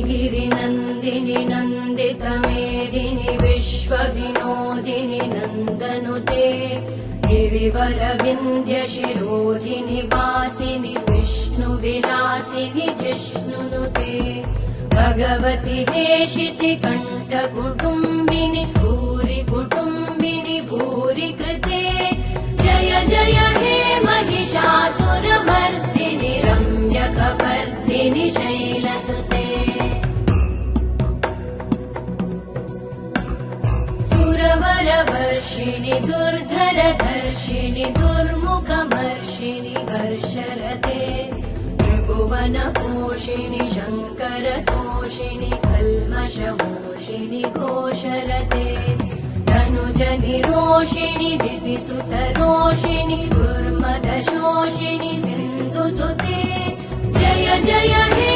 गिरिनन्दिनि नन्दितमेदिनि विश्वविनोदिनि नन्दनुते गिरिवरविन्ध्यशिरोधिनि वासिनि विष्णुविलासिनि जिष्णुनुते भगवति हेशिति कण्ठकुटुम्बिनि भूरि कुटुम्बिनि भूरि कृते जय जय हे महिषासुरमर्दिनि रम्यकपर्दिनि शैलसुते सुरवरवर्षिणि दुर्धरधर्षिणि दुर्मुखमर्षिणि हर्षरते त्रिभुवनपोषिणि शङ्करतोषिणि कल्मषमोषिणि घोषरते तनुजनिरोषिणि दितिसुतरोषिणि दुर्मदशोषिणि सिन्धुसुते जय जय हे